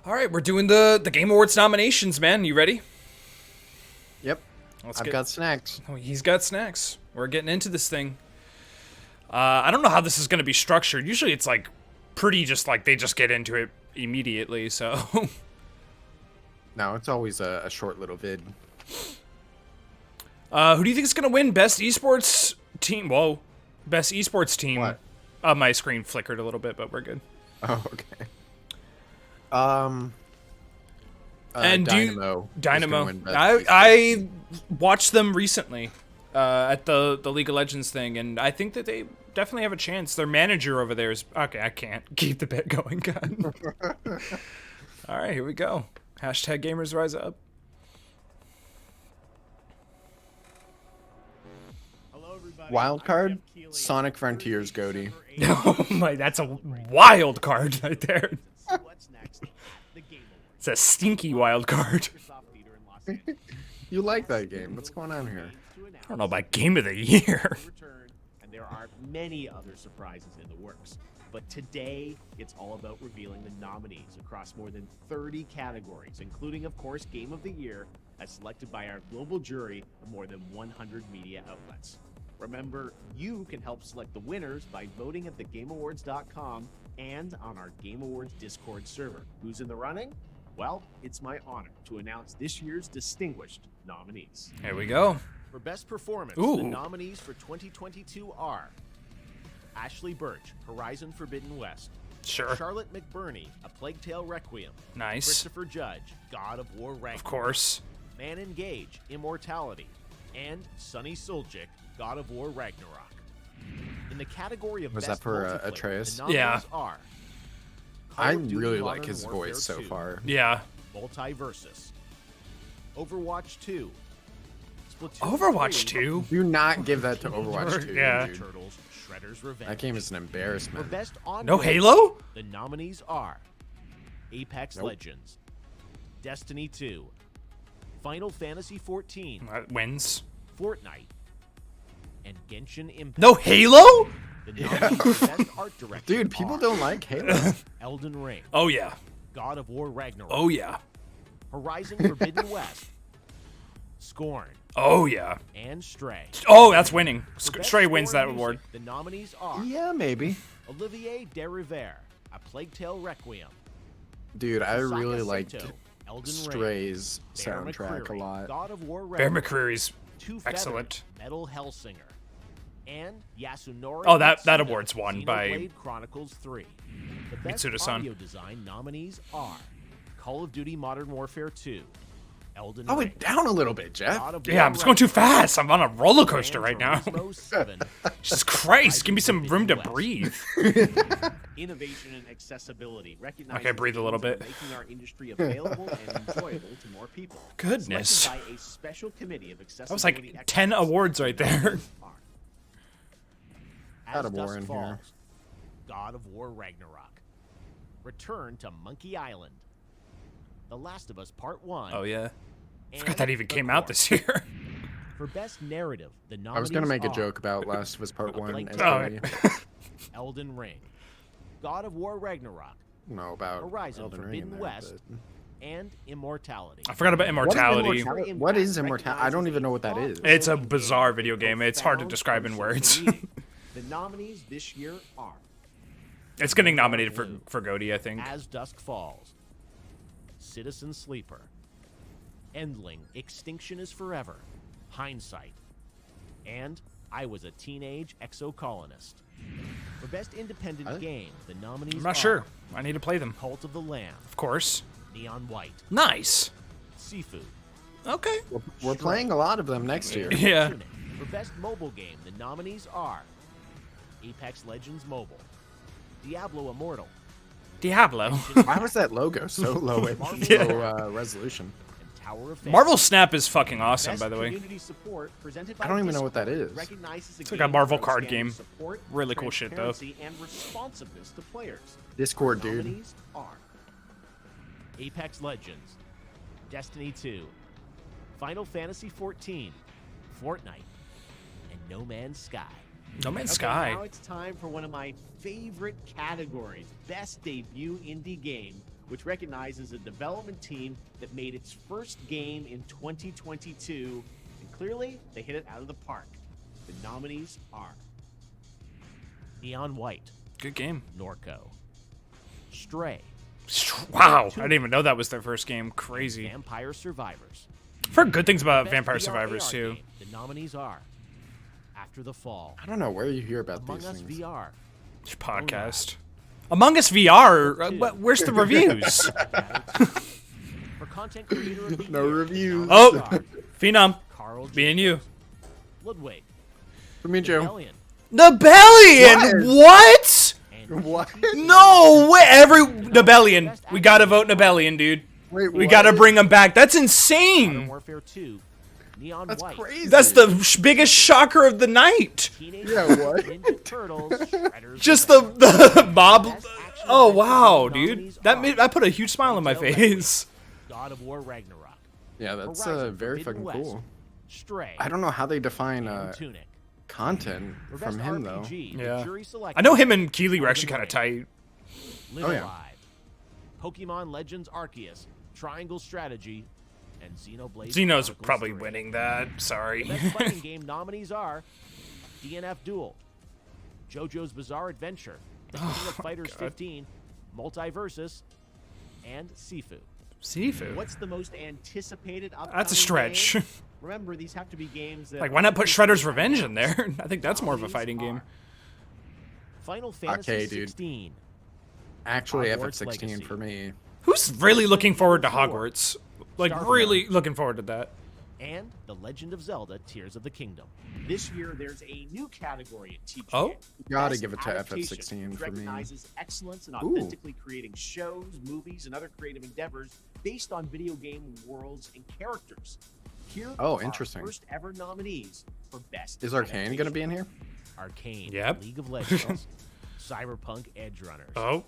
All right, we're doing the Game Awards nominations, man. You ready? Yep. I've got snacks. Oh, he's got snacks. We're getting into this thing. I don't know how this is going to be structured. Usually it's like pretty just like they just get into it immediately, so. No, it's always a short little vid. Who do you think is going to win Best Esports Team? Whoa. Best Esports Team. What? My screen flickered a little bit, but we're good. Oh, okay. And Dynamo. Dynamo. I watched them recently at the League of Legends thing, and I think that they definitely have a chance. Their manager over there is okay. I can't keep the bit going. God. All right, here we go. Hashtag gamers rise up. Hello, everybody. Wild card? Sonic Frontiers, Goaty. Oh my, that's a wild card right there. What's next? The Game Awards. It's a stinky wild card. Microsoft Theater in Los Angeles. You like that game. What's going on here? I don't know about Game of the Year. Return, and there are many other surprises in the works. But today, it's all about revealing the nominees across more than 30 categories, including, of course, Game of the Year, as selected by our global jury of more than 100 media outlets. Remember, you can help select the winners by voting at thegameawards.com and on our Game Awards Discord server. Who's in the running? Well, it's my honor to announce this year's distinguished nominees. Here we go. For Best Performance, Ooh. the nominees for 2022 are Ashley Birch, Horizon Forbidden West. Sure. Charlotte McBurney, A Plague Tale Requiem. Nice. Christopher Judge, God of War Ragnarok. Of course. Man Engage, Immortality. And Sunny Suljic, God of War Ragnarok. In the category of Was Best that for, Multiplayer, Atreus? the nominees Yeah. are Call I of Duty really Modern like his Warfare voice so 2, far. Yeah. Multiversus, Overwatch 2, Splatoon Overwatch 3, 2? Do not give that to Overwatch 2, Yeah. dude. Turtles, Shredder's Revenge. That game is an For embarrassment. Best Online, No Halo? the nominees are Apex Nope. Legends, Destiny 2, Final Fantasy 14, That wins. Fortnite, and Genshin Impact. No Halo? The nominees for Best Art Direction Dude, people are don't like Halo. Elden Ring, Oh yeah. God of War Ragnarok, Oh yeah. Horizon Forbidden West, Scorn, Oh yeah. and Stray. Oh, that's winning. For Best Stray Score wins in that Music, award. The nominees are Yeah, maybe. Olivier Derivière, A Plague Tale Requiem, Dude, I Saka really liked Sato, Elden Ring, Stray's Bear soundtrack a McCreary, lot. God of War Bear Ragnarok, McCreary's Two excellent. Feathers, Metal Hellsinger, and Yasunori. Oh, that Mitsuda, award's won by Xenoblade Chronicles 3. The best Mitsuda-san. audio design nominees are Call of Duty Modern Warfare 2, Elden Oh, Ring, it down a little bit, Jeff. God of Yeah, I'm War just going too Ragnarok, fast. I'm on a roller coaster right Gran now. Turismo 7, Jesus Christ, give me some room to West. breathe. Innovation and accessibility. Okay, breathe a little bit. Making our industry available and enjoyable to more people. Goodness. Selected by a special committee of That was like accessibility 10 experts. awards right there. As Got a war Dusk in Falls, here. God of War Ragnarok. Return to Monkey Island. The Last of Us Part 1. Oh yeah. I and forgot that even The came out Core. this year. For Best Narrative, the nominees I was gonna make a are joke about Last of Us Part A 1 Plague and Tale Oh, Story. Elden Ring, God of War Ragnarok, No, about Horizon Elden Ring Forbidden in there, West. but- and Immortality. I forgot about Immortality. What is Immortality? I don't even know what that is. It's a bizarre video game. It's hard to describe in words. The nominees this year are It's getting nominated for GOTY, I think. As Dusk Falls, Citizen Sleeper, Endling, Extinction is Forever, Hindsight, and I Was a Teenage Exocolonist. For Best Independent Game, the nominees I'm not are sure. I need to play them. Cult of the Lamb, Of course. Neon White, Nice. Seafood, Okay. We're playing a lot of them next year. Yeah. Tunic. For Best Mobile Game, the nominees are Apex Legends Mobile, Diablo Immortal, Diablo. Why was that logo so low resolution? and Tower of Fantasy. Marvel Snap is fucking awesome, Best by the way. community support presented by I don't even know what that Discord is. recognizes It's like a game Marvel for card outstanding game. support, Really cool shit, though. transparency, and responsiveness to players. Discord, dude. Nominees are Apex Legends, Destiny 2, Final Fantasy 14, Fortnite, and No Man's Sky. No Man's Okay, Sky. now it's time for one of my favorite categories, Best Debut Indie Game, which recognizes a development team that made its first game in 2022, and clearly they hit it out of the park. The nominees are Neon White, Good game. Norco, Stray, Wow, I didn't even know that was their first game. Crazy. Vampire Survivors. I've heard good things about Best Vampire VR Survivors AR too. game. The nominees are After the Fall, I don't know where you hear about Among these Us things. VR, Your podcast. Among Us VR. Where's the reviews? for content creator of the No year, reviews. the Oh, nominees are Phenom. Carl Me and you. Ludwig, For me, Joe. Rebellion, Nibellion. What? and What? No way. Nibellion. We gotta vote Nibellion, dude. Wait, We what? gotta bring him back. That's Modern insane. Warfare 2, Neon That's White, crazy. That's the biggest shocker of the night. Teenage Yeah, Mutant what? Ninja Turtles, Shredder's Just Revenge. the mob. Best action Oh adventure wow, game dude. nominees That are put a huge smile on my Hotel face. God of War Ragnarok, Yeah, that's Horizon very Forbidden fucking West, cool. Stray, I don't know how they define and Tunic. content For from best him though. RPG, the Yeah. jury selected I know him and Keeley were Elden actually kind of Ring, tight. Live Oh, yeah. Alive, Pokemon Legends Arceus, Triangle Strategy, and Xenoblade Xeno's Chronicles probably 3. winning that. Sorry. The best fighting game nominees are DNF Duel, JoJo's Bizarre Adventure, The King of Fighters 15, Multiversus, and Sifu. Seafood. What's the most anticipated upcoming That's a stretch. game? Remember, these have to be games that Like, why not put Shredder's Revenge in there? I think that's more of a Nominees fighting game. are Final Fantasy Okay, dude. 16, Actually, Hogwarts FF16 Legacy. for me. Who's really looking forward to Hogwarts? Like, Starfield. really looking forward to that. and The Legend of Zelda Tears of the Kingdom. This year, there's a new category at TGA. Oh? Gotta Best give it to Adaptation, FF16 which for me. recognizes excellence in Ooh. authentically creating shows, movies, and other creative endeavors based on video game worlds and characters. Here Oh, are interesting. Our first ever nominees for best. Is Arcane gonna be in here? Arcane, Yep. League of Legends, Cyberpunk Edge Runners, Oh,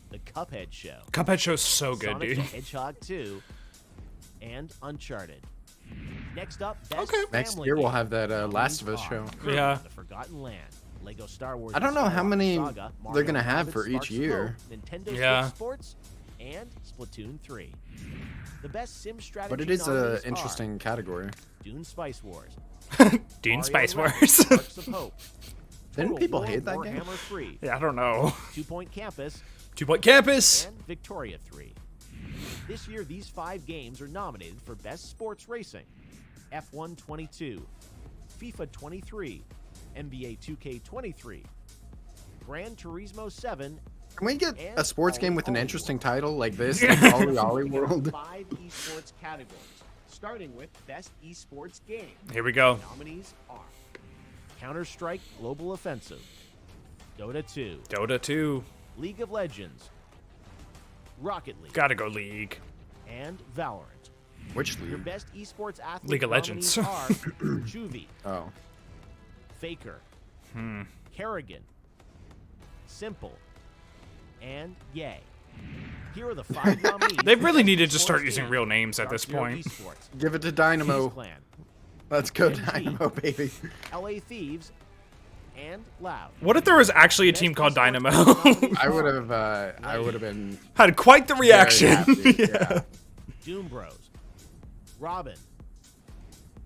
The Cuphead Show, Cuphead show's so good, Sonic dude. the Hedgehog 2, and Uncharted. Next up, best Okay. Next family year we'll game. have that Last of Us Nominees show. are Kirby, Yeah. The Forgotten Land, Lego Star Wars. I don't know how Skywalker many Saga, they're Mario gonna have Rabbids for each Sparks of year. Hope, Nintendo Yeah. Switch Sports, and Splatoon 3. The best sim strategy But it is nominees an interesting category. are Dune Spice Wars, Dune Mario Spice Rabbids Wars. Sparks of Hope, Didn't Total people War hate that game? Warhammer 3, Yeah, I don't know. 2 Point Campus, 2 Point Campus. and Victoria 3. This year, these 5 games are nominated for Best Sports Racing, F1 22, FIFA 23, NBA 2K 23, Gran Turismo 7, Can we get and a sports game with an Ollie interesting World. title like this? Like Ollie Ollie We have World? 5 esports categories, starting with Best Esports Game. Here we go. Nominees are Counter-Strike Global Offensive, Dota 2, Dota 2. League of Legends, Rocket League, Gotta go League. and Valorant. Which Your league? best esports athlete League of Legends. nominees are Juvie, Oh. Faker, Hmm. Kerrigan, Simple, and Yay. Here are the 5 nominees. They for really Best needed to start Esports using Game. real names at Dark this Hero point. Esports, Give it to Cheese Dynamo. Clan, Let's go MG. Dynamo, baby. LA Thieves, and Loud. What if there was actually a Best team called esports Dynamo? nominees I would are have been Had quite the very reaction. happy, Yeah. yeah. Doom Bros, Robin,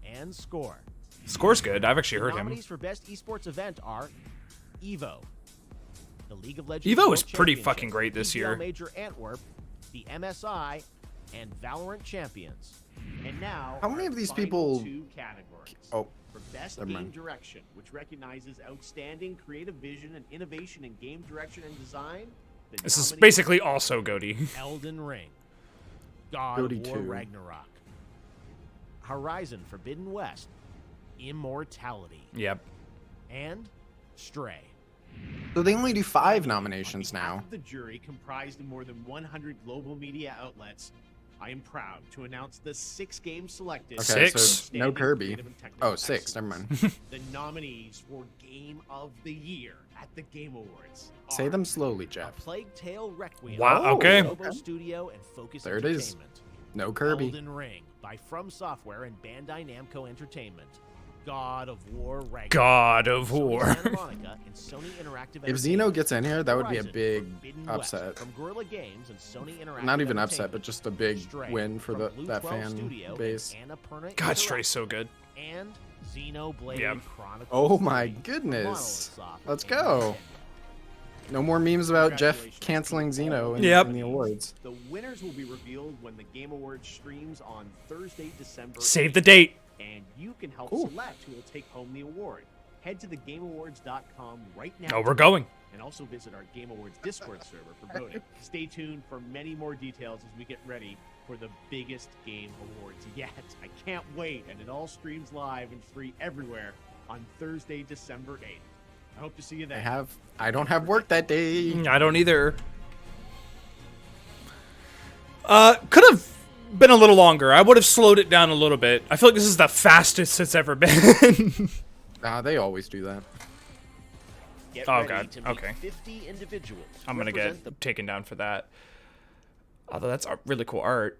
and Score. Score's good. I've actually The heard him. nominees for Best Esports Event are EVO, the League of Legends EVO World is pretty Championship, fucking great this PGL year. Major Antwerp, the MSI, and Valorant Champions. And now, How many our of these final people- 2 categories. Oh, For Best Never Game mind. Direction, which recognizes outstanding creative vision and innovation in game direction and design. the This is nominees basically also Goaty. Elden Ring, God Goaty of War 2. Ragnarok, Horizon Forbidden West, Immortality, Yep. and Stray. so they only do 5 nominations On behalf now. of the jury, comprised of more than 100 global media outlets, I am proud to announce the 6 games selected. Okay, Six? so no Outstanding Kirby. creative and technical Oh, 6. Never excellence. mind. The nominees for Game of the Year at the Game Awards Say are them slowly, A Jeff. Plague Tale Requiem. Wow, Oh, okay. Robo Studio and Focus There it is. Entertainment. No Kirby. Elden Ring by From Software and Bandai Namco Entertainment. God of War Ragnarok. God of Sony War. Santa Monica and Sony Interactive If Xeno gets in here, that would be a Horizon big Forbidden West upset. from Guerrilla Games and Sony Interactive Not even upset, Entertainment. but just a big Stray win for from Blue that 12 fan Studio base. and Annapurna God, Interactive, Stray's so good. and Xenoblade Yeah. Chronicles Oh my 3 from goodness. Monolith Soft Let's and go. Nintendo. No more memes about Jeff Congratulations canceling to Xeno all in, Yep. in the awards. The winners will be revealed when the Game Awards streams on Thursday, December Save the 8th, date. and you can help Cool. select who will take home the award. Head to thegameawards.com right now. Oh, we're going. And also visit our Game Awards Discord server for voting. Stay tuned for many more details as we get ready for the biggest game awards yet. I can't wait, and it all streams live and free everywhere on Thursday, December 8th. I hope to see you there. I don't have work that day. I don't either. Could have been a little longer. I would have slowed it down a little bit. I feel like this is the fastest it's ever been. Nah, they always do that. Get Oh, ready God. to meet Okay. 50 individuals. I'm gonna represent get taken down for that. Although that's really cool art.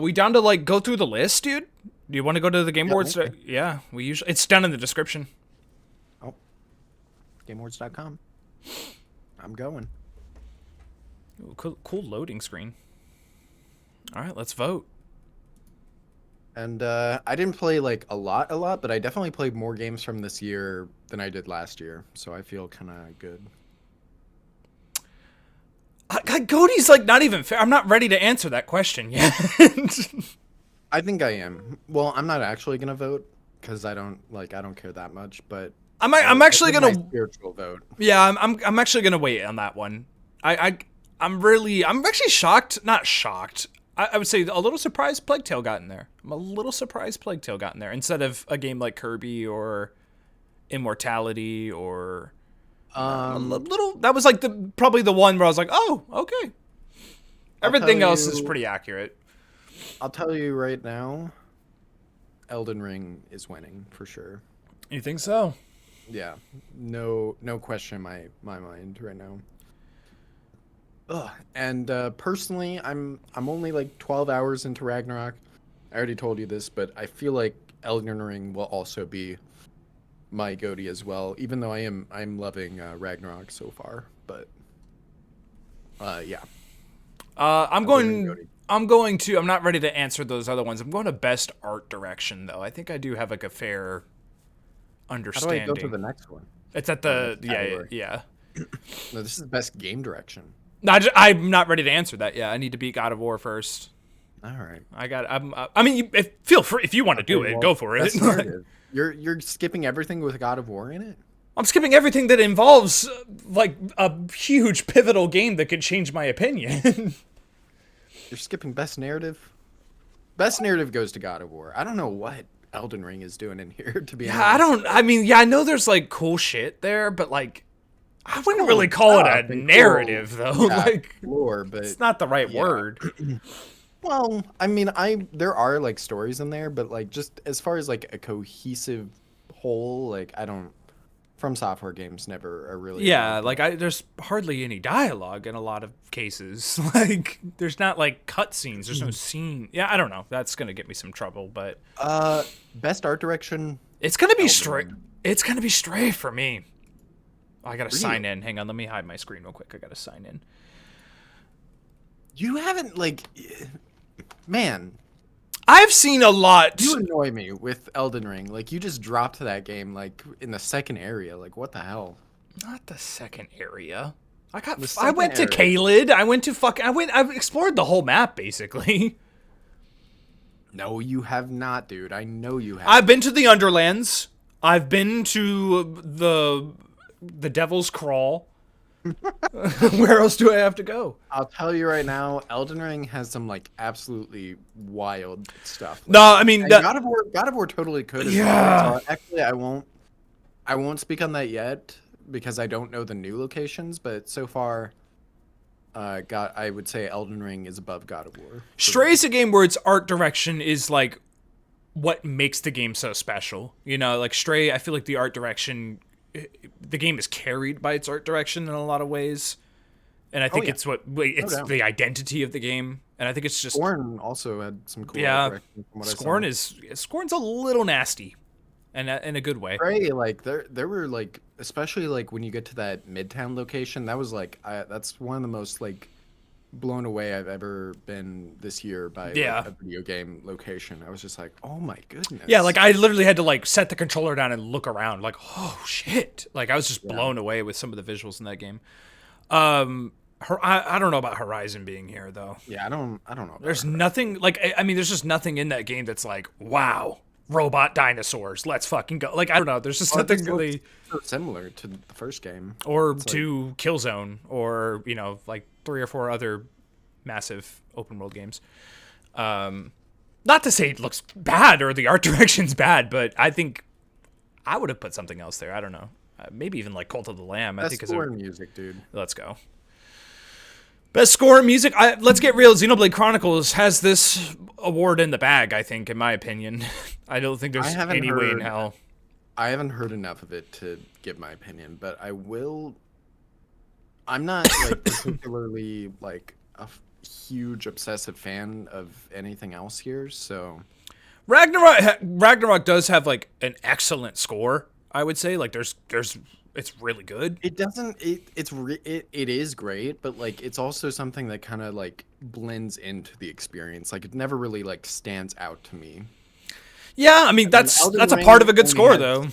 We down to like go through the list, dude? Do you want to go to the Game Awards? okay. Yeah, we usually it's down in the description. Oh. GameAwards.com. I'm going. Ooh, cool loading screen. All right, let's vote. And I didn't play like a lot, but I definitely played more games from this year than I did last year. So I feel kind of good. Cody's like not even fair. I'm not ready to answer that question yet. I think I am. Well, I'm not actually gonna vote because I don't care that much. But I'm I actually did gonna. my spiritual vote. Yeah, I'm actually gonna wait on that one. I'm actually shocked. Not shocked. I would say a little surprised Plague Tale got in there. I'm a little surprised Plague Tale got in there instead of a game like Kirby or Immortality or a little. That was like probably the one where I was like, oh, okay. Everything else is pretty accurate. I'll tell you right now, Elden Ring is winning for sure. You think so? Yeah, no question in my mind right now. Ugh. And personally, I'm only like 12 hours into Ragnarok. I already told you this, but I feel like Elden Ring will also be my goatee as well. Even though I'm loving Ragnarok so far, but yeah. I'm not ready to answer those other ones. I'm going to best art direction though. I think I do have like a fair How do understanding. I go to the next one? It's at the next category? yeah. No, this is best game direction. No, I'm not ready to answer that yet. I need to beat God of War first. All right. I mean, feel free if you want to do it. Well, Go for it. best narrative. You're skipping everything with God of War in it? I'm skipping everything that involves like a huge pivotal game that could change my opinion. You're skipping best narrative? Best narrative goes to God of War. I don't know what Elden Ring is doing in here, to be honest. I know there's like cool shit there, but like I wouldn't really call it a narrative though. Yeah, Like lore, but it's not the right word. well, I mean, there are like stories in there, but like just as far as like a cohesive whole, like I don't. From Software games never are really. Yeah, like there's hardly any dialogue in a lot of cases. Like there's not like cutscenes. There's no scene. Yeah, I don't know. That's gonna get me some trouble, but best art direction. it's gonna be Elden Stray. Ring. It's gonna be Stray for me. I gotta Really? sign in. Hang on, let me hide my screen real quick. I gotta sign in. You haven't like, man. I've seen a lot. You annoy me with Elden Ring. Like you just dropped that game like in the second area. Like what the hell? Not the second area. I The went to second Caelid. I've explored the whole map basically. No, you have not, dude. I know you have. I've been to the Underlands. I've been to the Devil's Crawl. Where else do I have to go? I'll tell you right now, Elden Ring has some like absolutely wild stuff. No, I mean, And God of War totally could. As Yeah. well. So actually, I won't speak on that yet because I don't know the new locations. But so far, I would say Elden Ring is above God of War. Stray's a game where its art direction is like what makes the game so special. You know, like Stray, I feel like the art direction, the game is carried by its art direction in a lot of ways. And I think yeah. it's doubt. the identity of the game. And I think it's just Scorn also had some cool Yeah. art direction from what I saw. Scorn's a little nasty. and in a good way. Prey, like there were like, especially like when you get to that Midtown location, that was like that's one of the most like blown away I've ever been this year by Yeah. like, a video game location. I was just like, oh my goodness. Yeah, like I literally had to like set the controller down and look around, like, oh shit! Like I was just blown away with some of the visuals in that game. I don't know about Horizon being here though. Yeah, I don't know. About There's her. nothing like I mean, there's just nothing in that game that's like, wow, robot dinosaurs, let's fucking go. Like I don't know, there's just Well, it nothing just looks really, so similar to the first game. or It's to Killzone, or like 3 or 4 other massive open world games. Not to say it looks bad or the art direction's bad, but I think I would have put something else there. I don't know. Maybe even like Cult of the Lamb. I Best think score in music, dude. Let's go. Best score in music. Let's get real. Xenoblade Chronicles has this award in the bag, I think, in my opinion. I don't think there's any way in hell. I haven't heard enough of it to give my opinion, but I will. I'm not like particularly like a huge obsessive fan of anything else here, so Ragnarok does have like an excellent score, I would say. Like there's it's really good. it doesn't. It is great, but like it's also something that kind of like blends into the experience. Like it never really like stands out to me. Yeah, I mean that's a part of a good score though.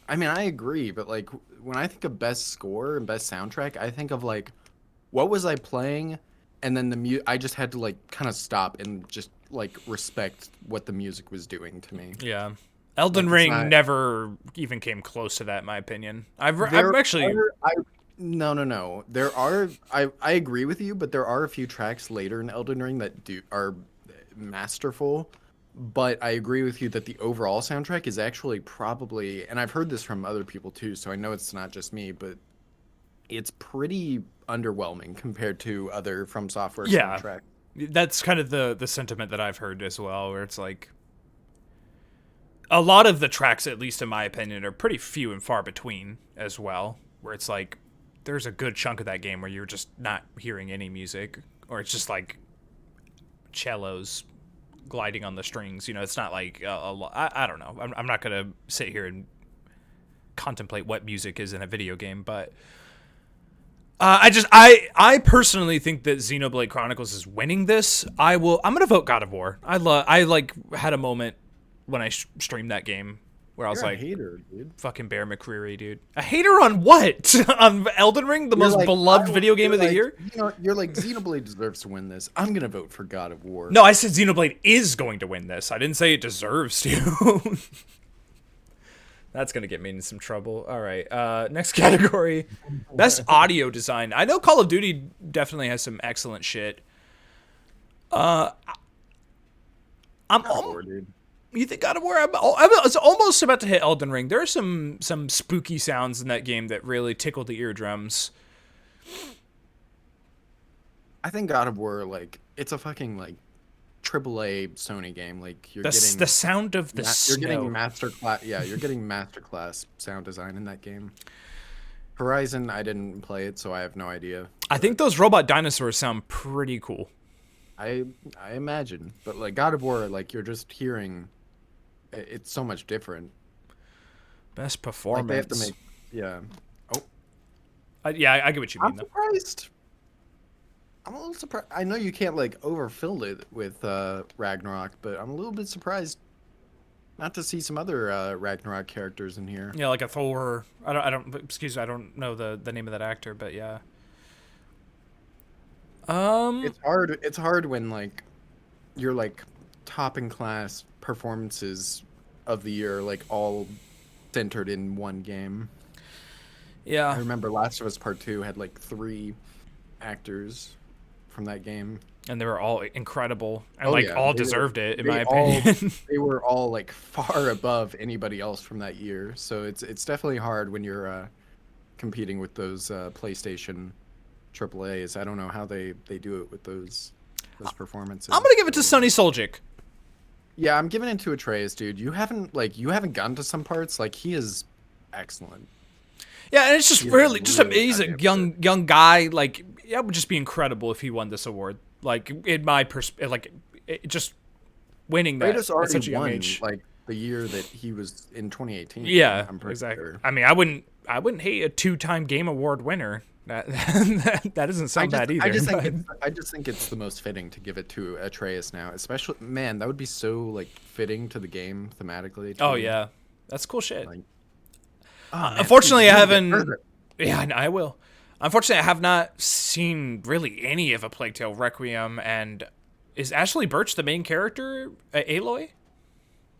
I mean, I agree, but like when I think of best score and best soundtrack, I think of like what was I playing, and then I just had to like kind of stop and just like respect what the music was doing to me. Yeah. Elden Ring never even came close to that, in my opinion. No. There are I agree with you, but there are a few tracks later in Elden Ring that are masterful. But I agree with you that the overall soundtrack is actually probably, and I've heard this from other people too, so I know it's not just me, but it's pretty underwhelming compared to other From Software soundtracks. That's kind of the sentiment that I've heard as well, where it's like a lot of the tracks, at least in my opinion, are pretty few and far between as well, where it's like there's a good chunk of that game where you're just not hearing any music, or it's just like cellos gliding on the strings. It's not like I don't know. I'm not gonna sit here and contemplate what music is in a video game, but I personally think that Xenoblade Chronicles is winning this. I'm gonna vote God of War. I like had a moment when I streamed that game where I was like, a hater, dude. Fucking Bear McCreary, dude. A hater on what? On Elden Ring, the most beloved video game of the year? You're like, Xenoblade deserves to win this. I'm going to vote for God of War. No, I said Xenoblade is going to win this. I didn't say it deserves to. That's going to get me in some trouble. All right. Next category. Best audio design. I know Call of Duty definitely has some excellent shit. I'm God of War, dude. You think God of War? I was almost about to hit Elden Ring. There are some spooky sounds in that game that really tickle the eardrums. I think God of War, like, it's a fucking like AAA Sony game. Like you're getting the sound of the snow. You're getting masterclass. Yeah, you're getting masterclass sound design in that game. Horizon, I didn't play it, so I have no idea. I think those robot dinosaurs sound pretty cool. I imagine, but like God of War, like you're just hearing. It's so much different. Best performance. Like they have to make, yeah. Oh, yeah, I get what you mean. I'm surprised. I'm a little surprised. I know you can't like overfill it with Ragnarok, but I'm a little bit surprised not to see some other Ragnarok characters in here. Yeah, like a Thor. I don't. Excuse me, I don't know the name of that actor, but yeah. It's hard when like you're like top in class performances of the year, like all centered in one game. Yeah. I remember Last of Us Part 2 had like 3 actors from that game. And they were all incredible and all deserved it, in my opinion. opinion. They were all like far above anybody else from that year. So it's definitely hard when you're competing with those PlayStation AAAs. I don't know how they do it with those performances. I'm gonna give it to Sonny Soljic. Yeah, I'm giving it to Atreus, dude. You haven't gotten to some parts. Like he is excellent. Yeah, and it's just he's a young guy. Like it would just be incredible if he won this award. Like in my just winning that at such a young age. Like the year that he was in 2018. Yeah, I'm pretty exactly. sure. I mean, I wouldn't hate a 2-time Game Award winner. That doesn't sound bad either. I just think it's the most fitting to give it to Atreus now. Especially, man, that would be so like fitting to the game thematically. Oh too. yeah, that's cool shit. Like, oh, man, Unfortunately, dude, I you gotta get haven't. further. Yeah, I will. Unfortunately, I have not seen really any of A Plague Tale Requiem. And is Ashley Birch the main character, Aloy?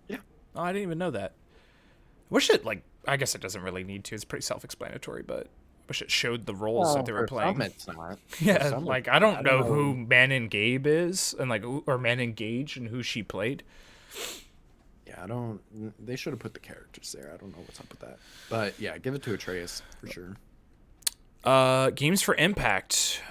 Yeah. Oh, I didn't even know that. Wish it I guess it doesn't really need to. It's pretty self-explanatory, but wish it showed the roles that they were For playing. some it's not. For Yeah, some like it's I don't not. know who Manon Gabe is, and or Manon Gage, and who she played. Yeah, I don't. They should have put the characters there. I don't know what's up with that. But yeah, give it to Atreus for sure. Games for Impact.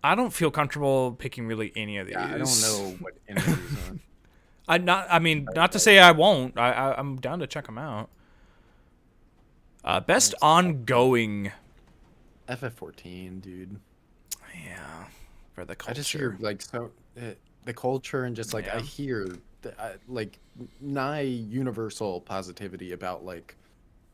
I don't feel comfortable picking really any of these. Yeah, I don't know what any of these are. I mean, not to say I won't. I'm down to check them out. Best ongoing. FF14, dude. Yeah, for the culture. I just hear like the culture and just like Yeah. I hear like nigh universal positivity about like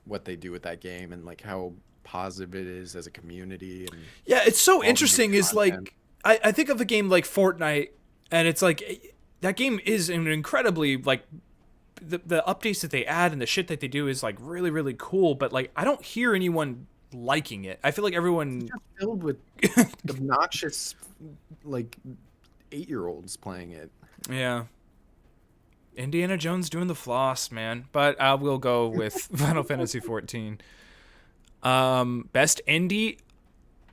what they do with that game and like how positive it is as a community. And Yeah, it's so all the interesting. new Is content. like I think of a game like Fortnite, and it's like that game is an incredibly like the updates that they add and the shit that they do is like really really cool. But like I don't hear anyone liking it. I feel like everyone. It's filled with obnoxious like 8-year-olds playing it. Yeah. Indiana Jones doing the floss, man. But I will go with Final Fantasy 14. Best indie.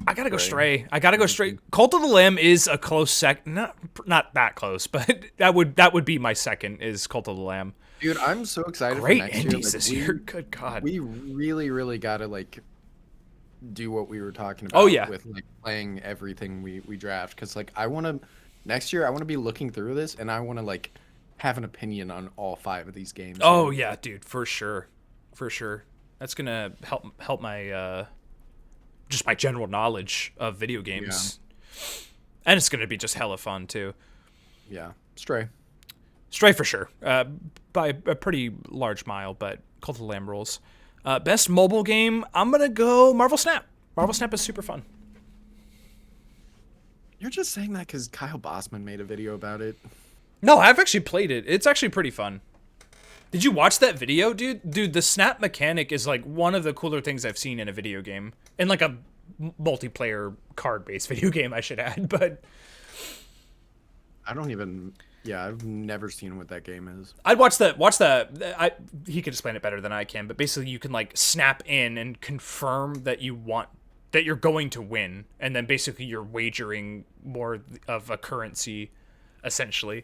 I gotta go Stray. I gotta go Stray. Cult of the Lamb is a close second. Not that close, but that would be my second. Is Cult of the Lamb. Dude, I'm so excited Great for next indies year. this year. Good God. We really gotta like do what we were talking about. Oh, yeah. With like playing everything we draft, because like I want to next year I want to be looking through this and I want to like have an opinion on all 5 of these games. Oh yeah, dude, for sure. That's gonna help my just my general knowledge of video games, and it's gonna be just hella fun too. Yeah, Stray. Stray for sure, by a pretty large mile, but Cult of the Lamb rules. Best mobile game, I'm gonna go Marvel Snap. Marvel Snap is super fun. You're just saying that because Kyle Bossman made a video about it. No, I've actually played it. It's actually pretty fun. Did you watch that video, dude? Dude, the snap mechanic is like one of the cooler things I've seen in a video game. In like a multiplayer card-based video game, I should add, but I don't even. Yeah, I've never seen what that game is. I'd watch that. He could explain it better than I can, but basically you can like snap in and confirm that you're going to win, and then basically you're wagering more of a currency, essentially.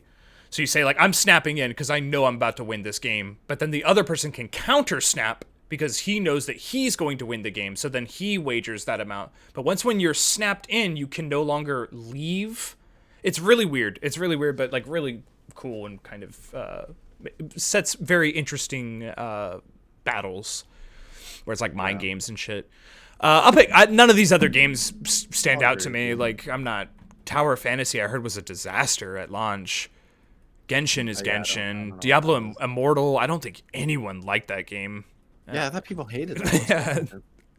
So you say like, I'm snapping in because I know I'm about to win this game, but then the other person can counter snap because he knows that he's going to win the game. So then he wagers that amount. But when you're snapped in, you can no longer leave. It's really weird. But like really cool and kind of sets very interesting battles where it's like mind games and shit. I'll pick. None of these other games stand out to me. Like I'm not. Tower Fantasy I heard was a disaster at launch. Genshin is Genshin. I don't know Diablo Immortal. I don't think anyone liked that game. Yeah, I thought people hated it. Yeah.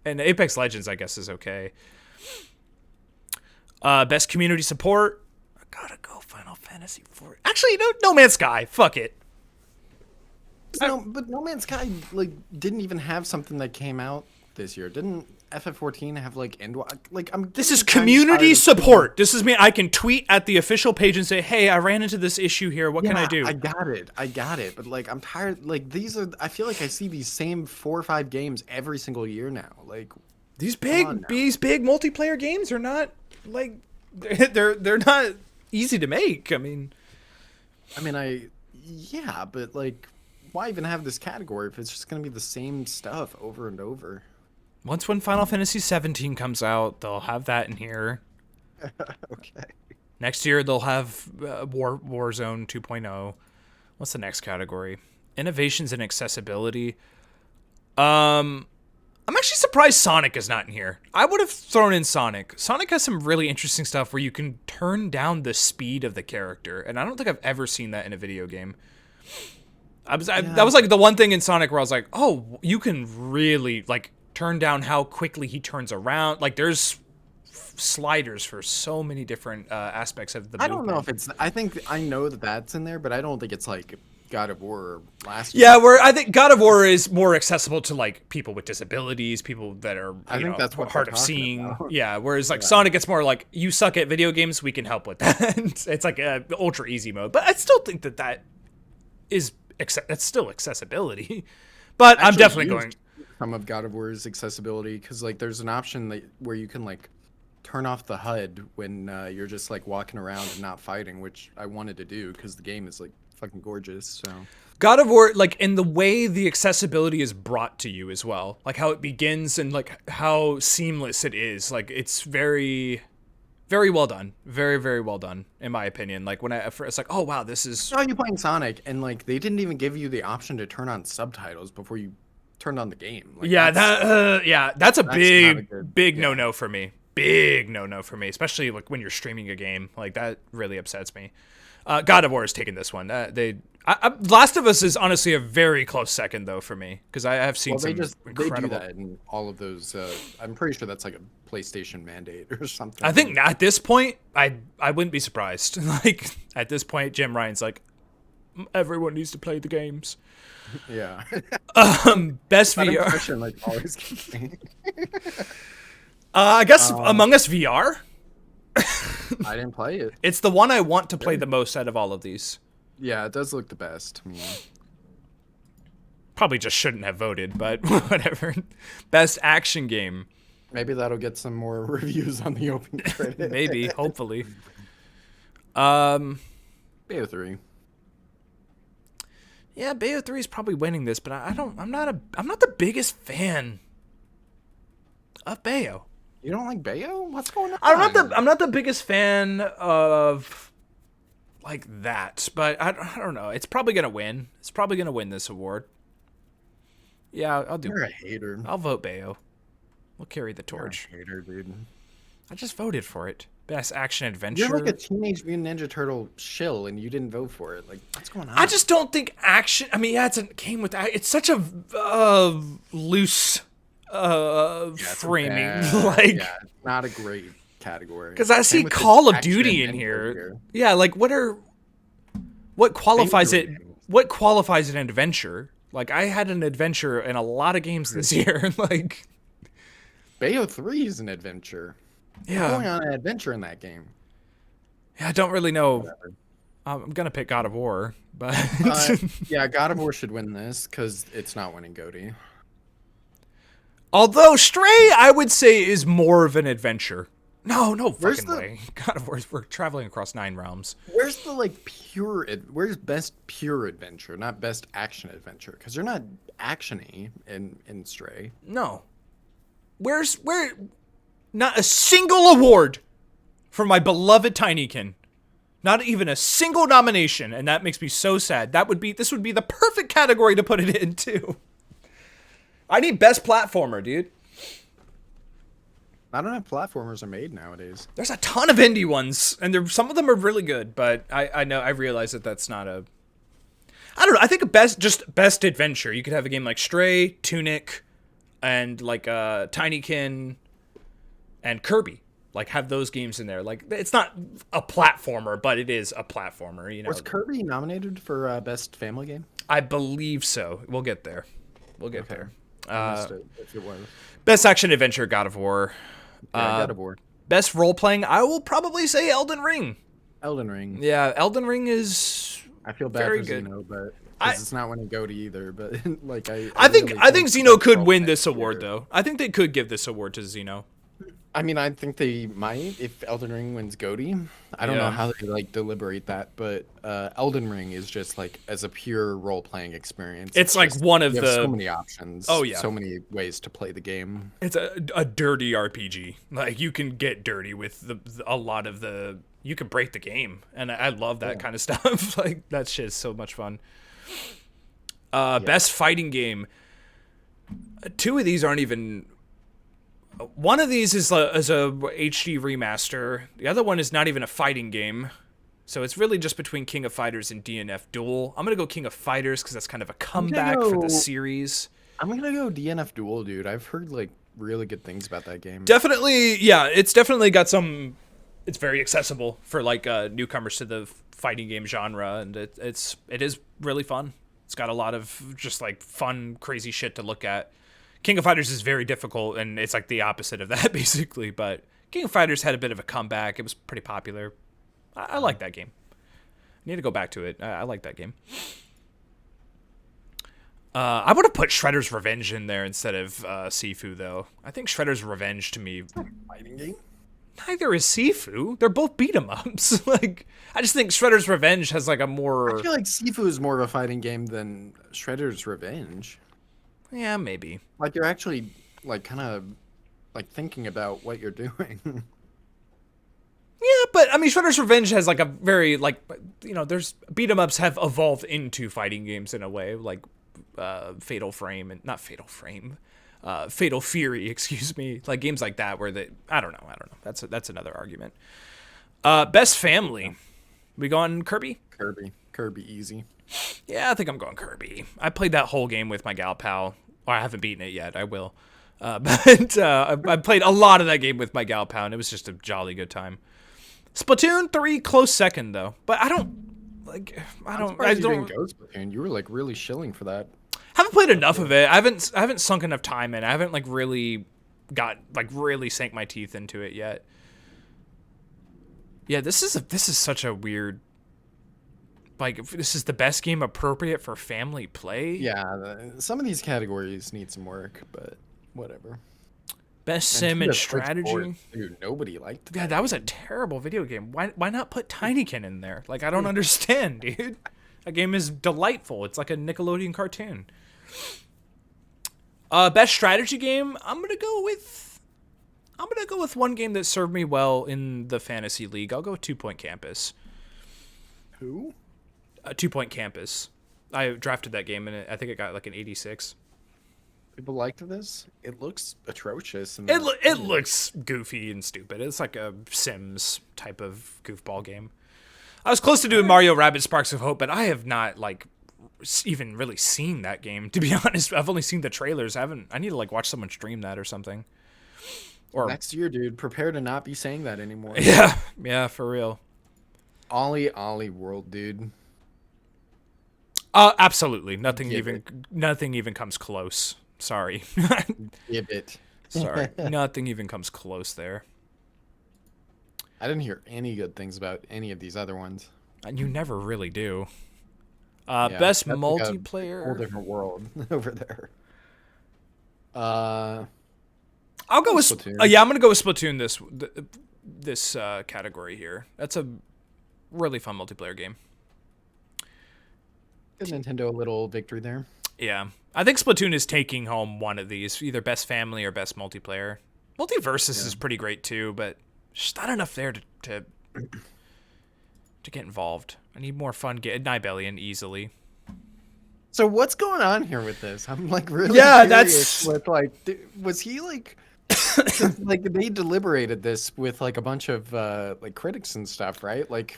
And Apex Legends, I guess, is okay. Best community support. I gotta go Final Fantasy 4. Actually, No Man's Sky. Fuck it. No, but No Man's Sky like didn't even have something that came out this year. Didn't FF14 have like This is community support. This is me. I can tweet at the official page and say, "Hey, I ran into this issue here. What can I do?" I got it. But like, I'm tired. Like I feel like I see these same 4 or 5 games every single year now. Like These big multiplayer games are not like they're not easy to make. I mean, yeah, but like, why even have this category if it's just gonna be the same stuff over and over? when Final Fantasy 17 comes out, they'll have that in here. Okay. Next year they'll have Warzone 2.0. What's the next category? Innovations and accessibility. I'm actually surprised Sonic is not in here. I would have thrown in Sonic. Sonic has some really interesting stuff where you can turn down the speed of the character, and I don't think I've ever seen that in a video game. That was like the one thing in Sonic where I was like, oh, you can really like turn down how quickly he turns around. Like there's sliders for so many different aspects of the movement. I don't know if it's. I know that that's in there, but I don't think it's like God of War or last year. Yeah, where I think God of War is more accessible to like people with disabilities, people that are that's what hard they're of seeing. about. Yeah, whereas like Sonic, it's more like you suck at video games, we can help with that. It's like a ultra easy mode, but I still think that is that's still accessibility. But I'm definitely going. Some of God of War's accessibility because like there's an option where you can like turn off the HUD when you're just like walking around and not fighting, which I wanted to do because the game is like fucking gorgeous. So God of War, like in the way the accessibility is brought to you as well, like how it begins and like how seamless it is. Like it's very, very well done, very, very well done in my opinion. Like when it's like, oh wow, this is. So you're playing Sonic and like they didn't even give you the option to turn on subtitles before you turned on the game. Like, Yeah, that's a big yeah. no-no for me. Big no-no for me, especially like when you're streaming a game. Like that really upsets me. God of War is taking this one. Last of Us is honestly a very close second though for me because I have seen some incredible. They do that in all of those. I'm pretty sure that's like a PlayStation mandate or something. I think at this point, I wouldn't be surprised. Like at this point, Jim Ryan's like, everyone needs to play the games. Yeah. Best that VR. impression like always keeps me. I guess Among Us VR. I didn't play it. It's the one I want to play the most out of all of these. Yeah, it does look the best. I mean, probably just shouldn't have voted, but whatever. Best action game. Maybe that'll get some more reviews on the open credit. Maybe, hopefully. Bayo 3. Yeah, Bayo 3 is probably winning this, but I'm not the biggest fan of Bayo. You don't like Bayo? What's going on? I'm not the biggest fan of like that, but I don't know. It's probably gonna win. It's probably gonna win this award. Yeah, I'll do. You're a hater. I'll vote Bayo. We'll carry the torch. You're a hater, dude. I just voted for it. Best action adventure. You're like a Teenage Mutant Ninja Turtle shill, and you didn't vote for it. Like, what's going on? I just don't think action. I mean, yeah, it's a game with. It's such a loose framing. Yeah, it's not a great category. Because I see Call of Duty in here. Yeah, like what qualifies it? What qualifies an adventure? Like I had an adventure in a lot of games this year. Like Bayo 3 is an adventure. Yeah, I'm going on an adventure in that game. Yeah, I don't really know. I'm gonna pick God of War, but yeah, God of War should win this because it's not winning GOTY. Although Stray, I would say, is more of an adventure. No fucking way. God of War, we're traveling across 9 realms. Where's the like pure? Where's best pure adventure, not best action adventure? Because you're not actiony in Stray. No. Where? Not a single award for my beloved Tinykin. Not even a single nomination, and that makes me so sad. This would be the perfect category to put it in too. I need best platformer, dude. I don't know if platformers are made nowadays. There's a ton of indie ones, and some of them are really good, but I realize that that's not a. I don't know. I think best adventure. You could have a game like Stray, Tunic, and like Tinykin, and Kirby. Like have those games in there. Like it's not a platformer, but it is a platformer. You know. Was Kirby nominated for best family game? I believe so. We'll get there. There. If it was. Best action adventure, God of War. God of War. Best role playing, I will probably say Elden Ring. Elden Ring. Yeah, Elden Ring is. I feel bad very for good. Xeno, but it's not winning GOTY either. But like I think Xeno could win this award though. I think they could give this award to Xeno. I mean, I think they might if Elden Ring wins GOTY. I don't know how they like deliberate that, but Elden Ring is just like as a pure role playing experience. It's like just, one of you the have so many options. Oh yeah, so many ways to play the game. It's a dirty RPG. Like you can get dirty with a lot of the. You can break the game, and I love that kind of stuff. Like that shit is so much fun. Best fighting game. 2 of these aren't even. One of these is a HD remaster. The other one is not even a fighting game. So it's really just between King of Fighters and DNF Duel. I'm gonna go King of Fighters because that's kind of a comeback for the series. I'm gonna go DNF Duel, dude. I've heard like really good things about that game. Definitely, yeah. It's definitely got some. It's very accessible for like newcomers to the fighting game genre, and it is really fun. It's got a lot of just like fun, crazy shit to look at. King of Fighters is very difficult, and it's like the opposite of that basically. But King of Fighters had a bit of a comeback. It was pretty popular. I like that game. I need to go back to it. I like that game. I would have put Shredder's Revenge in there instead of Sifu, though. I think Shredder's Revenge to me. Fighting game? Neither is Sifu. They're both beat 'em ups. Like, I just think Shredder's Revenge has like a more. I feel like Sifu is more of a fighting game than Shredder's Revenge. Yeah, maybe. Like you're actually like kind of like thinking about what you're doing. Yeah, but I mean, Shredder's Revenge has like a very like, you know, there's beat 'em ups have evolved into fighting games in a way, like Fatal Frame and not Fatal Frame, Fatal Fury, excuse me, like games like that where they, I don't know. That's another argument. Best family, we going Kirby? Kirby, easy. Yeah, I think I'm going Kirby. I played that whole game with my gal pal. Or I haven't beaten it yet. I will. But I played a lot of that game with my gal pal, and it was just a jolly good time. Splatoon 3, close second though. But I don't like. I don't. You didn't go Splatoon. You were like really shilling for that. Haven't played enough of it. I haven't sunk enough time in. I haven't like really sank my teeth into it yet. Yeah, this is such a weird. Like, if this is the best game appropriate for family play. Yeah, some of these categories need some work, but whatever. Best sim and strategy. Dude, nobody liked that. Yeah, that was a terrible video game. Why not put Tinykin in there? Like, I don't understand, dude. That game is delightful. It's like a Nickelodeon cartoon. Best strategy game. I'm gonna go with one game that served me well in the fantasy league. I'll go with 2 Point Campus. Who? 2 Point Campus. I drafted that game and I think it got like an 86. People liked this. It looks atrocious. It looks goofy and stupid. It's like a Sims type of goofball game. I was close to doing Mario Rabbids Sparks of Hope, but I have not like even really seen that game, to be honest. I've only seen the trailers. I need to like watch someone stream that or something. Or next year, dude, prepare to not be saying that anymore. Yeah, for real. Ollie World, dude. Absolutely. Nothing even comes close. Sorry. Give it. Sorry. Nothing even comes close there. I didn't hear any good things about any of these other ones. And you never really do. Yeah, best that's multiplayer. Like a whole different world over there. I'll go with Splatoon. I'm gonna go with Splatoon this category here. That's a really fun multiplayer game. Good Nintendo little victory there. Yeah, I think Splatoon is taking home one of these, either best family or best multiplayer. Multiversus is pretty great too, but just not enough there to get involved. I need more fun. Nibellion easily. So what's going on here with this? I'm like really curious with like, was he like, like they deliberated this with like a bunch of like critics and stuff, right? Like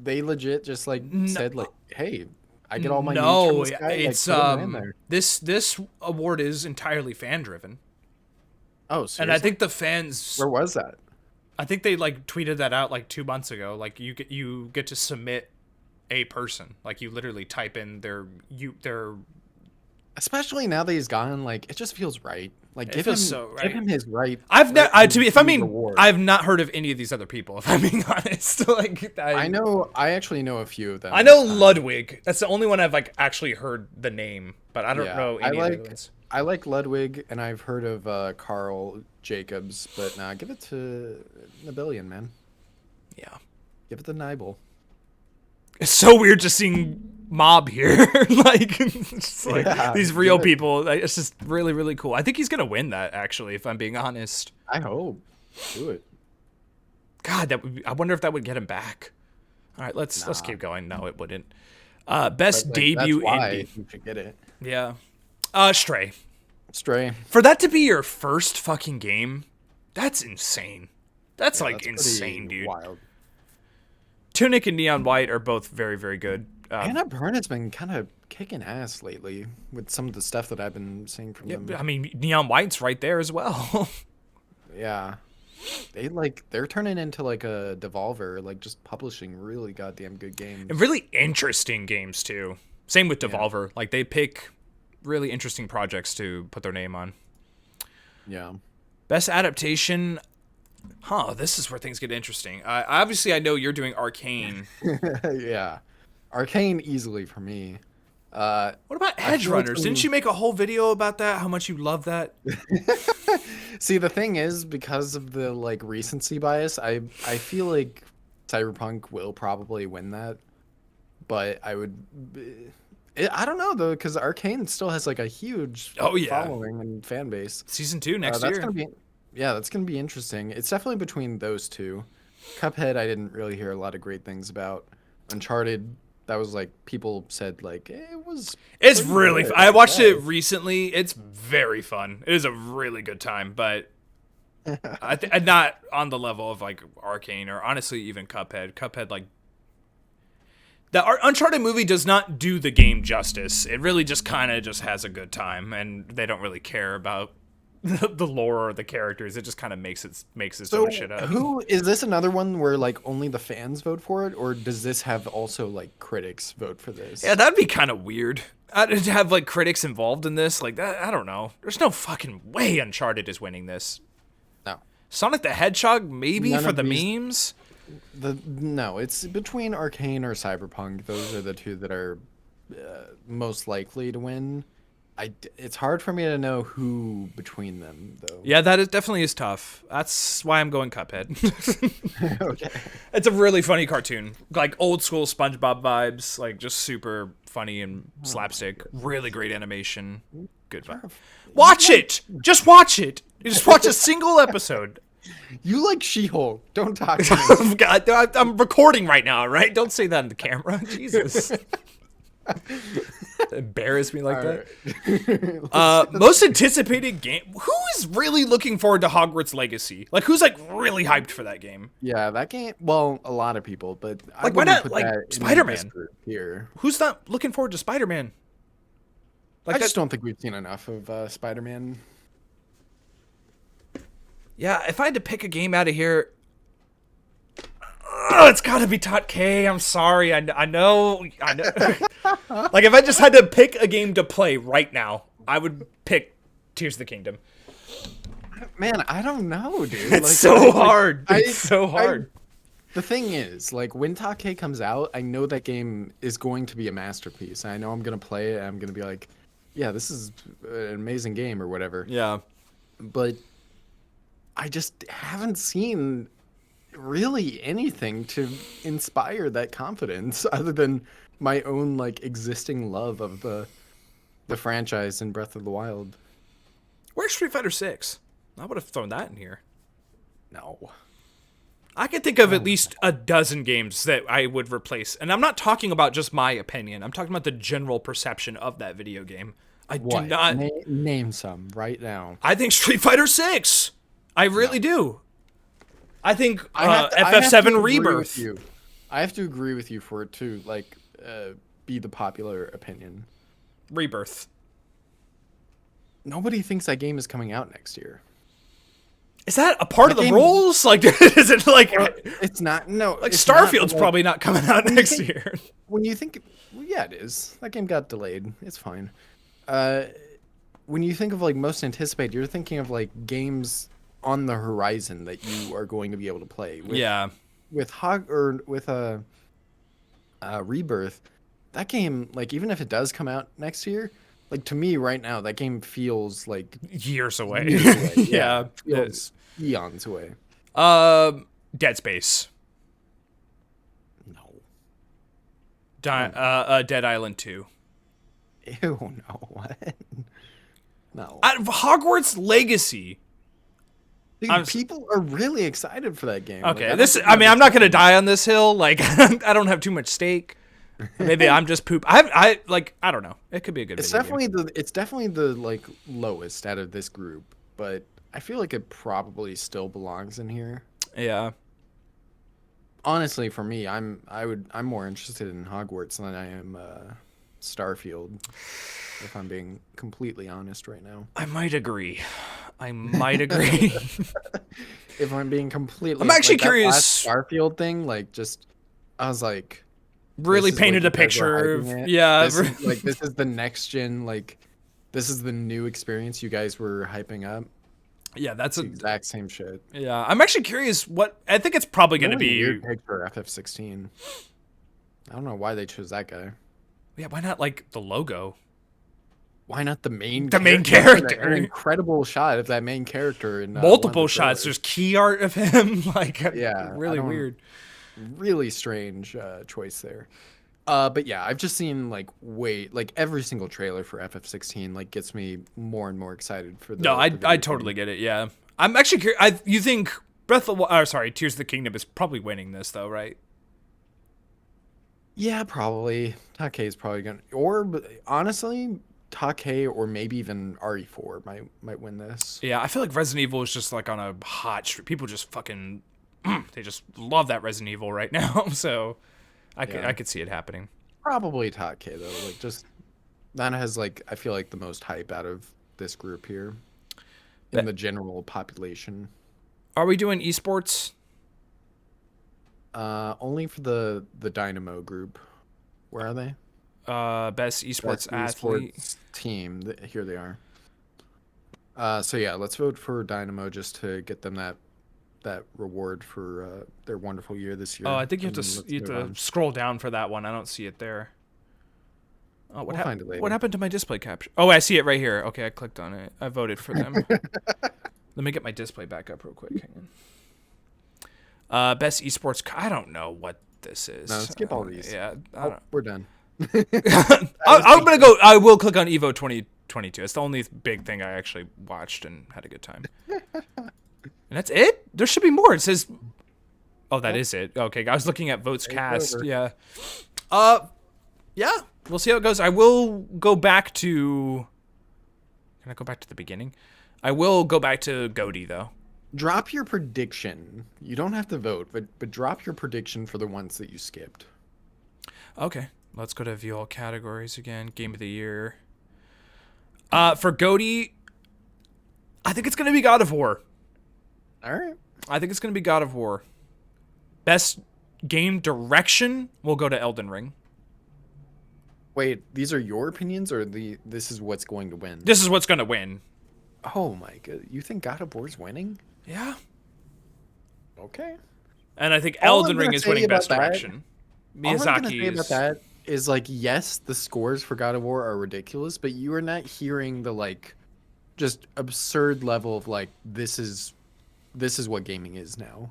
they legit just like said like, hey, I get all my needs from this guy. It's like, put him in there. This award is entirely fan driven. Oh, seriously? And I think the fans. Where was that? I think they like tweeted that out like 2 months ago. Like you get to submit a person. Like you literally type in their. Especially now that he's gone, like it just feels right. Like It feels so right. give him his right. I've reward. I've not heard of any of these other people. If I'm being honest, like I actually know a few of them. I know Ludwig. That's the only one I've like actually heard the name, but I don't know any of the other ones. I like Ludwig, and I've heard of Carl Jacobs, but nah, give it to Nibellion, man. Yeah, give it to Nibel. It's so weird just seeing Mob here, like, just like these real people. Like, it's just really, really cool. I think he's gonna win that. Actually, if I'm being honest, I hope. Do it. God, I wonder if that would get him back. All right, let's keep going. No, it wouldn't. Best debut indie. You should get it. Yeah. Stray. For that to be your first fucking game, that's insane. That's like insane, dude. Wild. Tunic and Neon White are both very, very good. Annapurna has been kind of kicking ass lately with some of the stuff that I've been seeing from them. I mean, Neon White's right there as well. Yeah. They're turning into like a Devolver, like just publishing really goddamn good games. And really interesting games too. Same with Devolver. Like they pick really interesting projects to put their name on. Yeah. Best adaptation. This is where things get interesting. Obviously, I know you're doing Arcane. Yeah. Arcane easily for me. What about Edge Runners? Didn't you make a whole video about that? How much you love that? See, the thing is, because of the like recency bias, I feel like Cyberpunk will probably win that. But I don't know though, because Arcane still has like a huge following and fan base. Season 2 next that's year. That's gonna be interesting. It's definitely between those two. Cuphead, I didn't really hear a lot of great things about. Uncharted, that was like people said like it was. It's really. I watched it recently. It's very fun. It is a really good time, but not on the level of like Arcane or honestly even Cuphead. Cuphead like. The Uncharted movie does not do the game justice. It really just kind of just has a good time, and they don't really care about the lore or the characters. It just kind of makes its own shit up. Who is this? Another one where like only the fans vote for it, or does this have also like critics vote for this? Yeah, that'd be kind of weird. To have like critics involved in this, like that. I don't know. There's no fucking way Uncharted is winning this. No. Sonic the Hedgehog, maybe None for of the these- memes. No, it's between Arcane or Cyberpunk. Those are the two that are most likely to win. It's hard for me to know who between them though. Yeah, definitely is tough. That's why I'm going Cuphead. Okay. It's a really funny cartoon, like old school SpongeBob vibes, like just super funny and slapstick. Really great animation. Good vibe. Watch it. Just watch it. You just watch a single episode. You like She-Hulk. Don't talk to me. God, I'm recording right now, right? Don't say that on the camera. Jesus. Embarrass me like that. Most anticipated game. Who is really looking forward to Hogwarts Legacy? Like, who's like really hyped for that game? Yeah, that game. Well, a lot of people, but Like, why not like Spider-Man? Here, Who's not looking forward to Spider-Man? Like I just don't think we've seen enough of Spider-Man. Yeah, if I had to pick a game out of here, it's got to be Tot K. I'm sorry. I know. Like, if I just had to pick a game to play right now, I would pick Tears of the Kingdom. Man, I don't know, dude. It's so hard. It's so hard. The thing is, like, when Take comes out, I know that game is going to be a masterpiece. I know I'm going to play it, and I'm going to be like, yeah, this is an amazing game or whatever. Yeah. But I just haven't seen really anything to inspire that confidence other than my own, like, existing love of the franchise in Breath of the Wild. Where's Street Fighter 6? I would have thrown that in here. No. I can think of at least a dozen games that I would replace. And I'm not talking about just my opinion. I'm talking about the general perception of that video game. I do not... Name some right now. I think Street Fighter 6. I really do. I think I have to FF7 agree Rebirth. with you. I have to agree with you for it to, like, be the popular opinion. Rebirth. Nobody thinks that game is coming out next year. Is that a part of the game- rules? Like, is it like... It's not. No. Like, it's Starfield's not, probably not coming out next year. When you think, well, yeah, it is. That game got delayed. It's fine. When you think of like most anticipated, you're thinking of like games on the horizon that you are going to be able to play. Yeah. With Rebirth, that game, like, even if it does come out next year, like, to me right now, that game feels like Years away. years away. Yeah. Feels eons away. Dead Space. No. Dead Island 2. Ew, no. What? No. Hogwarts Legacy. Dude, people are really excited for that game. Okay, Like, I'm not gonna die on this hill. Like, I don't have too much stake. Maybe I'm just poop. I don't know. It could be a good. It's video game. definitely the like lowest out of this group, but I feel like it probably still belongs in here. Yeah. honestly, for me, I'm more interested in Hogwarts than I am Starfield. If I'm being completely honest right now. I might agree. I might agree. If I'm being completely, I'm actually like, that last curious. Starfield thing, like, just I was like, Really this is what painted you a guys were picture of, hyping it. yeah. This is the next gen, like, this is the new experience you guys were hyping up. Yeah, that's It's the exact same shit. yeah. I'm actually curious what I think it's probably going to Really be. weird pick for FF16. I don't know why they chose that guy. Yeah, why not like the logo? Why not the main character? An incredible shot of that main character in Multiple shots. There's key art of him. Like, yeah, really weird. Really strange choice there. But yeah, I've just seen like every single trailer for FF16 like gets me more and more excited for the. No, I the video totally game. get it. Yeah, I'm actually curious. You think Tears of the Kingdom is probably winning this though, right? Yeah, probably. Take is probably gonna, but honestly, Take or maybe even RE4 might win this. Yeah, I feel like Resident Evil is just like on a hot streak. People just fucking they just love that Resident Evil right now. So I could see it happening. Probably Take though. Like just that has like I feel like the most hype out of this group here in the general population. Are we doing esports? Only for the Dynamo group. Where are they? Best esports athlete. Esports team. Here they are. So yeah, let's vote for Dynamo just to get them that reward for their wonderful year this year. Oh, I think you have to scroll down for that one. I don't see it there. Oh, We'll find it later. What happened to my display capture? Oh, I see it right here. Okay, I clicked on it. I voted for them. Let me get my display back up real quick. Hang on. Best esports. I don't know what this is. No, skip all these. Yeah, we're done. I'm gonna go. I will click on Evo 2022. It's the only big thing I actually watched and had a good time. And that's it. There should be more. It says. Oh, that is it. Okay, I was looking at votes cast. Yeah. Yeah. We'll see how it goes. I will go back to. Can I go back to the beginning? I will go back to Goaty though. Drop your prediction. You don't have to vote, but drop your prediction for the ones that you skipped. Okay. Let's go to view all categories again. Game of the year. For Goaty, I think it's going to be God of War. All right. I think it's going to be God of War. Best game direction will go to Elden Ring. Wait, these are your opinions, or this is what's going to win? This is what's going to win. Oh my god, you think God of War's winning? Yeah. Okay. And I think All Elden I'm Ring gonna is say winning about best that- direction. All I'm gonna say Miyazaki about that is like, yes, the scores for God of War are ridiculous, but you are not hearing the like, just absurd level of like, this is what gaming is now,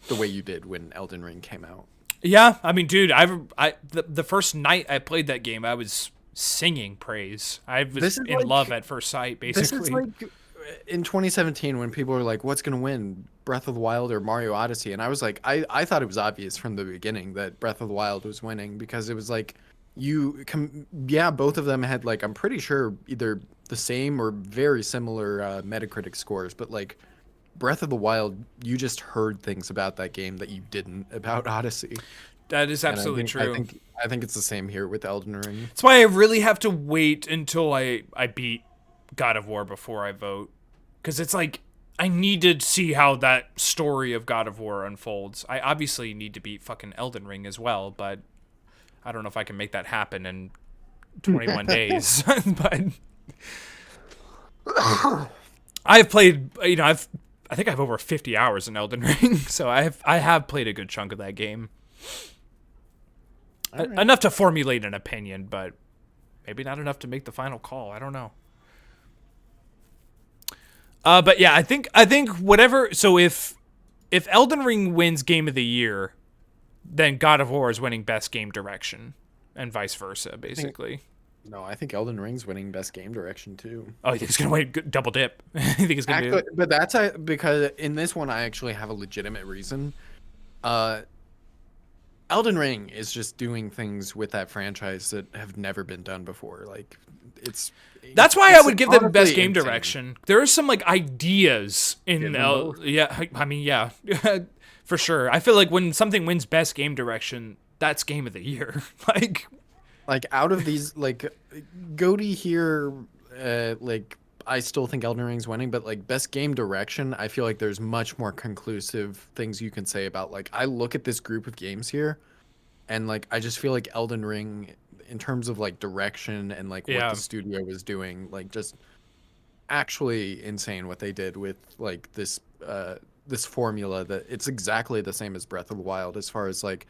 the way you did when Elden Ring came out. Yeah, I mean, dude, the first night I played that game, I was singing praise. I was in love at first sight, basically. This is like in 2017 when people were like, "What's gonna win, Breath of the Wild or Mario Odyssey?" And I was like, I thought it was obvious from the beginning that Breath of the Wild was winning because it was like, both of them had like I'm pretty sure either the same or very similar Metacritic scores, but like Breath of the Wild, you just heard things about that game that you didn't about Odyssey. That is absolutely true. I think it's the same here with Elden Ring. That's why I really have to wait until I beat God of War before I vote. Because it's like, I need to see how that story of God of War unfolds. I obviously need to beat fucking Elden Ring as well, but I don't know if I can make that happen in 21 days. But I've played, I think I have over 50 hours in Elden Ring, so I have played a good chunk of that game. Right. Enough to formulate an opinion, but maybe not enough to make the final call. I don't know. But yeah, I think whatever. So if Elden Ring wins Game of the Year, then God of War is winning Best Game Direction, and vice versa, basically. I think Elden Ring's winning Best Game Direction too. Oh, you think it's gonna win double dip? You think it's gonna be? But that's because in this one I actually have a legitimate reason. Elden Ring is just doing things with that franchise that have never been done before. Like, that's why I would give them Best Game Direction. There are some like ideas in yeah. I mean, yeah. For sure. I feel like when something wins best game direction, that's game of the year. Like out of these, like GOTY here, like I still think Elden Ring's winning, but like best game direction, I feel like there's much more conclusive things you can say about. Like I look at this group of games here, and like I just feel like Elden Ring, in terms of like direction and like what Yeah. the studio was doing, like just actually insane what they did with like this formula that it's exactly the same as Breath of the Wild as far as like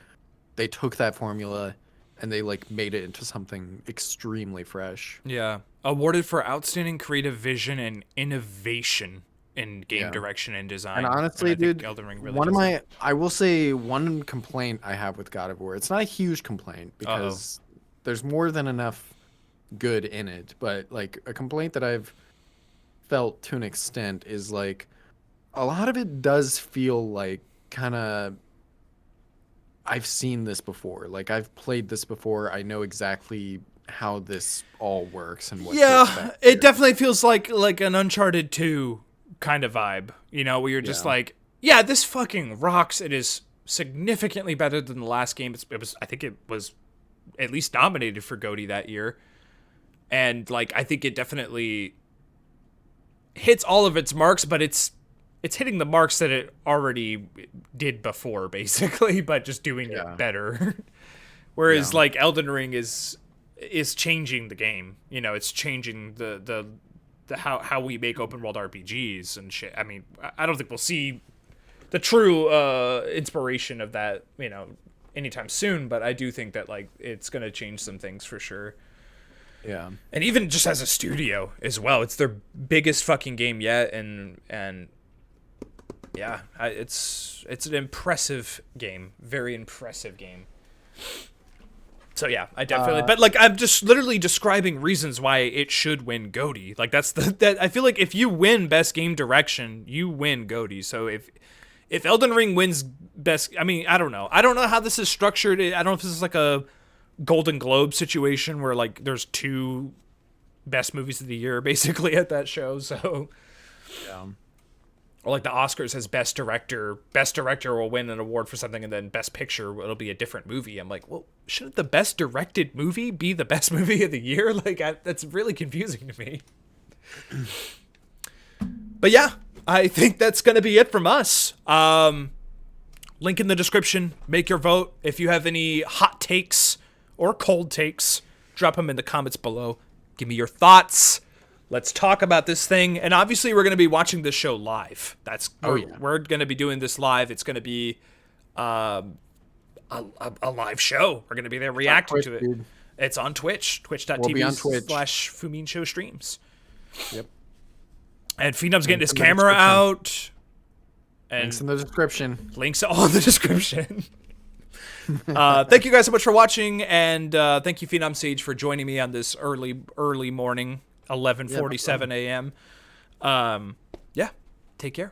they took that formula and they like made it into something extremely fresh. Yeah. Awarded for outstanding creative vision and innovation in game Yeah. direction and design. And honestly, I think dude, Elden Ring really one of does my that. I will say one complaint I have with God of War. It's not a huge complaint because there's more than enough good in it, but like a complaint that I've felt to an extent is like a lot of it does feel like kind of I've seen this before. Like I've played this before. I know exactly how this all works and what to Yeah, expect it here. definitely feels like an Uncharted 2 kind of vibe, you know, where you're just Yeah. like, yeah, this fucking rocks. It is significantly better than the last game. I think it was at least nominated for GOTY that year. And like I think it definitely hits all of its marks, but it's hitting the marks that it already did before, basically, but just doing Yeah. it better. Whereas Yeah. like Elden Ring is changing the game. You know, it's changing the how we make open world RPGs and shit. I mean, I don't think we'll see the true inspiration of that, you know, anytime soon, but I do think that like it's gonna change some things for sure. Yeah. And even just as a studio as well, it's their biggest fucking game yet, and yeah, it's an impressive game, very impressive game. So yeah, I definitely, but like I'm just literally describing reasons why it should win GOTY. Like that's that I feel like if you win best game direction, you win GOTY. So if Elden Ring wins best, I mean I don't know how this is structured. I don't know if this is like a Golden Globe situation where like there's 2 best movies of the year basically at that show. So Yeah. or like the Oscars has best director will win an award for something, and then best picture it'll be a different movie. I'm like, well, shouldn't the best directed movie be the best movie of the year? Like that's really confusing to me. But yeah, I think that's gonna be it from us. Link in the description. Make your vote. If you have any hot takes or cold takes, drop them in the comments below. Give me your thoughts. Let's talk about this thing. And obviously, we're going to be watching this show live. We're going to be doing this live. It's going to be a live show. We're going to be there reacting to it. Dude. It's on Twitch, We'll be on Twitch. twitch.tv/Fumin Show streams. Yep. And Phenum's getting his in the camera description. out. And Links in the description. links all in the description. Thank you guys so much for watching, and thank you, Phenom Sage, for joining me on this early morning, 11:47 a.m. Yeah, take care.